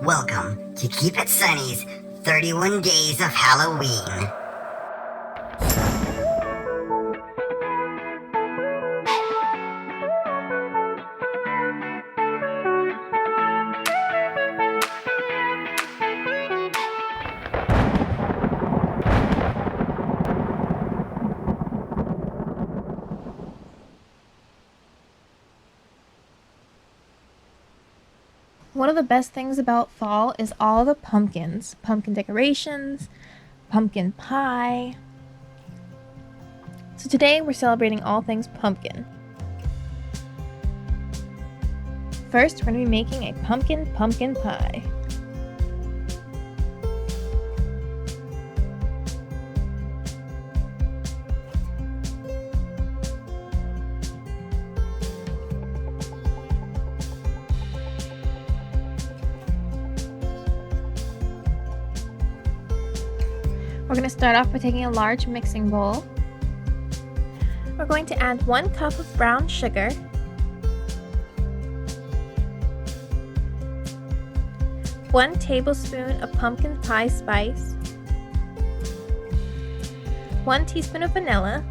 Welcome to Keep It Sunny's 31 Days of Halloween. One of the best things about fall is all the pumpkins, pumpkin decorations, pumpkin pie. So today we're celebrating all things pumpkin. First, we're going to be making a pumpkin pie. We're going to start off by taking a large mixing bowl. We're going to add 1 cup of brown sugar, 1 tablespoon of pumpkin pie spice, 1 teaspoon of vanilla,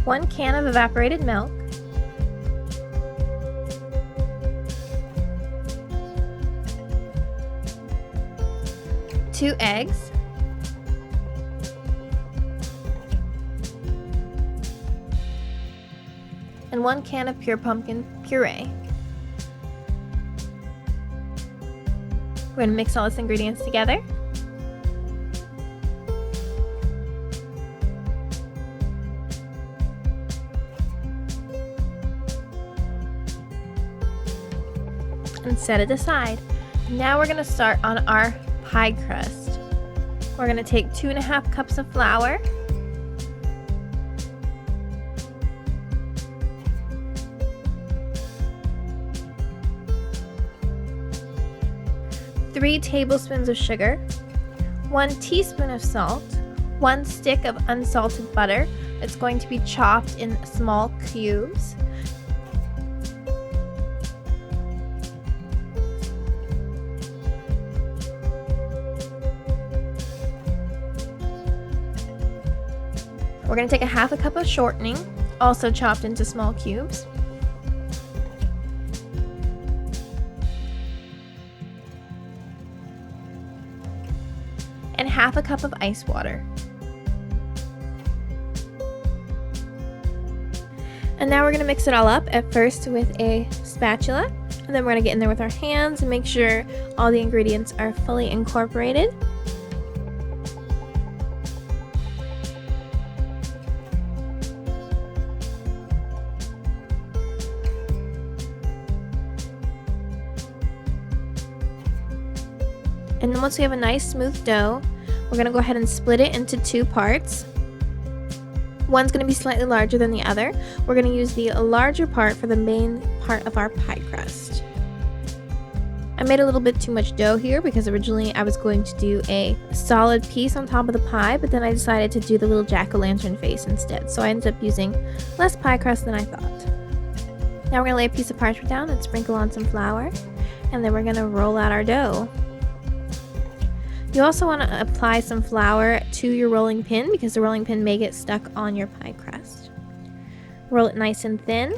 1 can of evaporated milk, 2 eggs, and 1 can of pure pumpkin puree. We're going to mix all these ingredients together. And set it aside. Now we're going to start on our pie crust. We're going to take 2.5 cups of flour, three tablespoons of sugar, 1 teaspoon of salt, 1 stick of unsalted butter. It's going to be chopped in small cubes, we're going to take a 1/2 cup of shortening, also chopped into small cubes. And 1/2 cup of ice water. And now we're going to mix it all up, at first with a spatula, and then we're going to get in there with our hands and make sure all the ingredients are fully incorporated. And then once we have a nice smooth dough, we're going to go ahead and split it into 2 parts. One's going to be slightly larger than the other. We're going to use the larger part for the main part of our pie crust. I made a little bit too much dough here because originally I was going to do a solid piece on top of the pie, but then I decided to do the little jack-o'-lantern face instead. So I ended up using less pie crust than I thought. Now we're going to lay a piece of parchment down and sprinkle on some flour, and then we're going to roll out our dough. You also want to apply some flour to your rolling pin because the rolling pin may get stuck on your pie crust. Roll it nice and thin.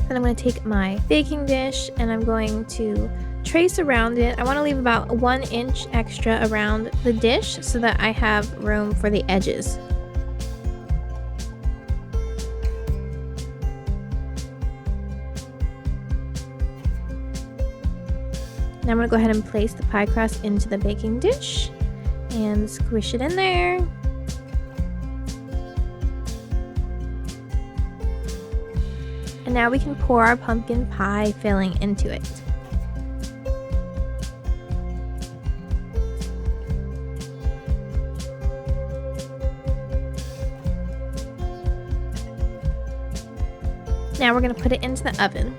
Then I'm going to take my baking dish and I'm going to trace around it. I want to leave about 1 inch extra around the dish so that I have room for the edges. Now I'm going to go ahead and place the pie crust into the baking dish and squish it in there. And now we can pour our pumpkin pie filling into it. Now we're going to put it into the oven.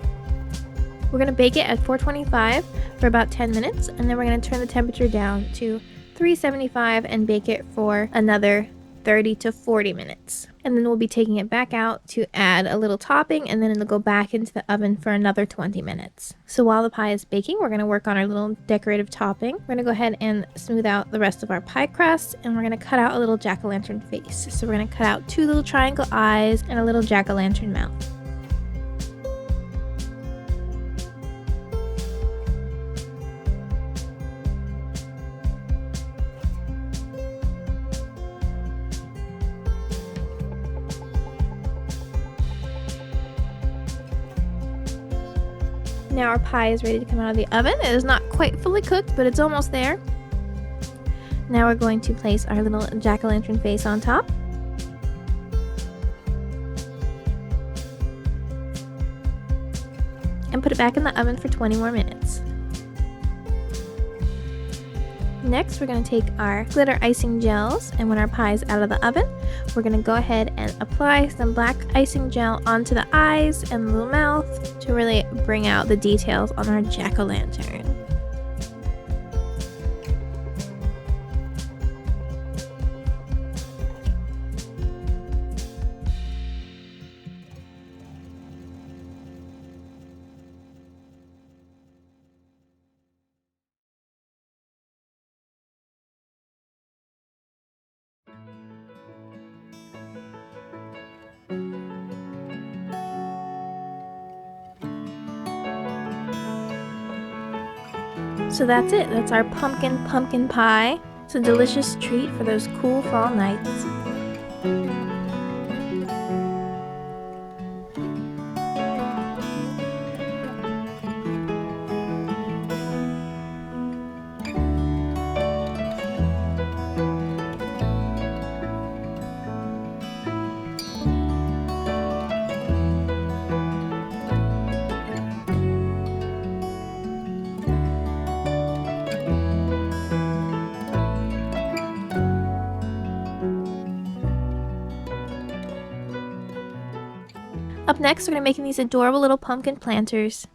We're going to bake it at 425 for about 10 minutes, and then we're going to turn the temperature down to 375 and bake it for another 30 to 40 minutes. And then we'll be taking it back out to add a little topping, and then it'll go back into the oven for another 20 minutes. So while the pie is baking, we're going to work on our little decorative topping. We're going to go ahead and smooth out the rest of our pie crust, and we're going to cut out a little jack-o'-lantern face. So we're going to cut out 2 little triangle eyes and a little jack-o'-lantern mouth. Now our pie is ready to come out of the oven. It is not quite fully cooked, but it's almost there. Now we're going to place our little jack-o'-lantern face on top. And put it back in the oven for 20 more minutes. Next, we're going to take our glitter icing gels, and when our pie is out of the oven, we're going to go ahead and apply some black icing gel onto the eyes and the little mouth to really bring out the details on our jack-o'-lantern. So that's it. That's our pumpkin pie. It's a delicious treat for those cool fall nights. Up next, we're going to be making these adorable little pumpkin planters.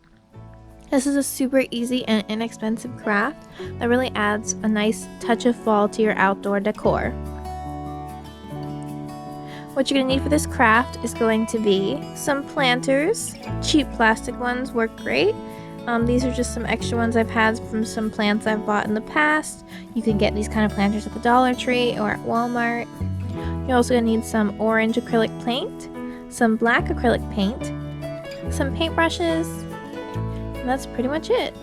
This is a super easy and inexpensive craft that really adds a nice touch of fall to your outdoor decor. What you're going to need for this craft is going to be some planters. Cheap plastic ones work great. These are just some extra ones I've had from some plants I've bought in the past. You can get these kind of planters at the Dollar Tree or at Walmart. You're also going to need some orange acrylic paint, some black acrylic paint, some paintbrushes, and that's pretty much it.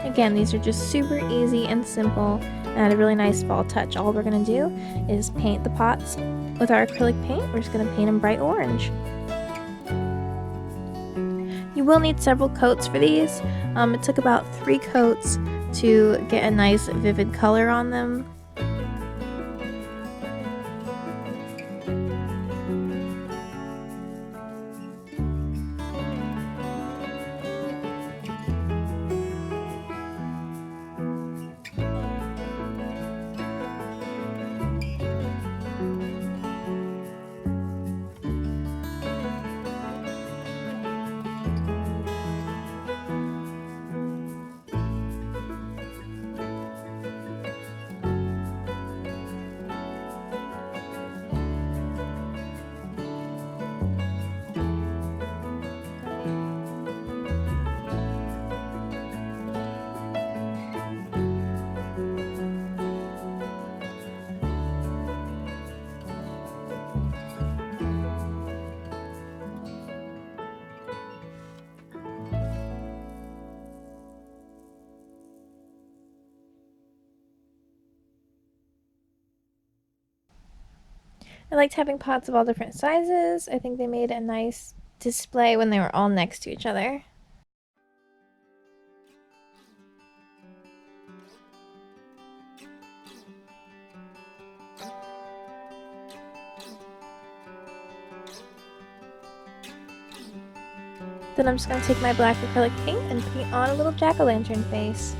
Again, these are just super easy and simple and add a really nice fall touch. All we're going to do is paint the pots with our acrylic paint. We're just going to paint them bright orange. You will need several coats for these. It took about 3 coats to get a nice vivid color on them. I liked having pots of all different sizes. I think they made a nice display when they were all next to each other. Then I'm just going to take my black acrylic paint and paint on a little jack-o'-lantern face.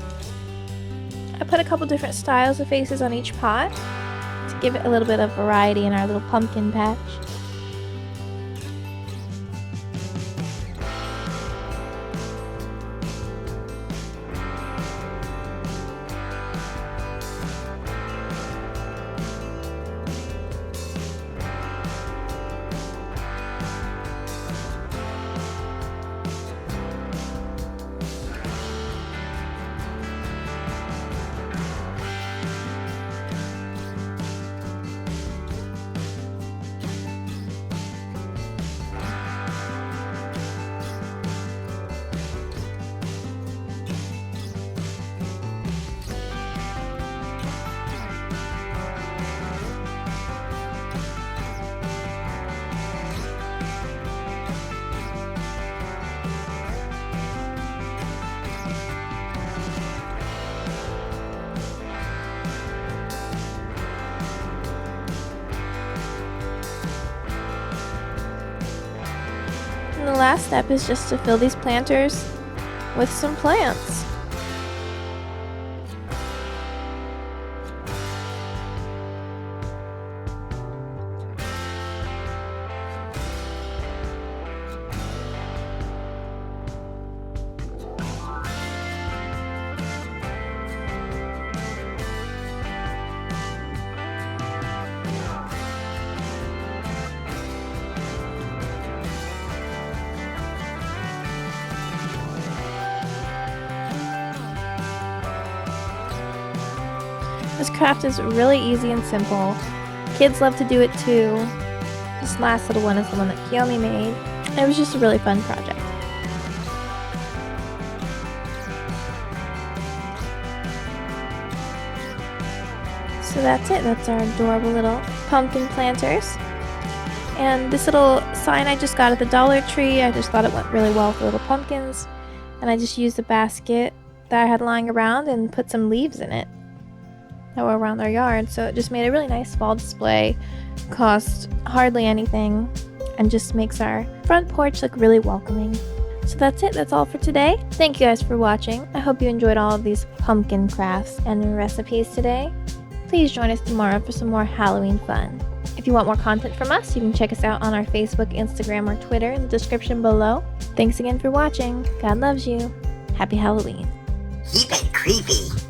I put a couple different styles of faces on each pot to give it a little bit of variety in our little pumpkin patch. the last step is just to fill these planters with some plants. This craft is really easy and simple. Kids love to do it too. This last little one is the one that Kiyomi made. It was just a really fun project. So that's it. That's our adorable little pumpkin planters. And this little sign I just got at the Dollar Tree, I just thought it went really well for little pumpkins. And I just used a basket that I had lying around and put some leaves in it that were around our yard, so it just made a really nice fall display. Cost hardly anything and just makes our front porch look really welcoming. So that's it. That's all for today. Thank you guys for watching. I hope you enjoyed all of these pumpkin crafts and recipes today. Please join us tomorrow for some more Halloween fun. If you want more content from us, you can check us out on our Facebook, Instagram, or Twitter in the description below. Thanks again for watching. God loves you. Happy Halloween. Keep it creepy.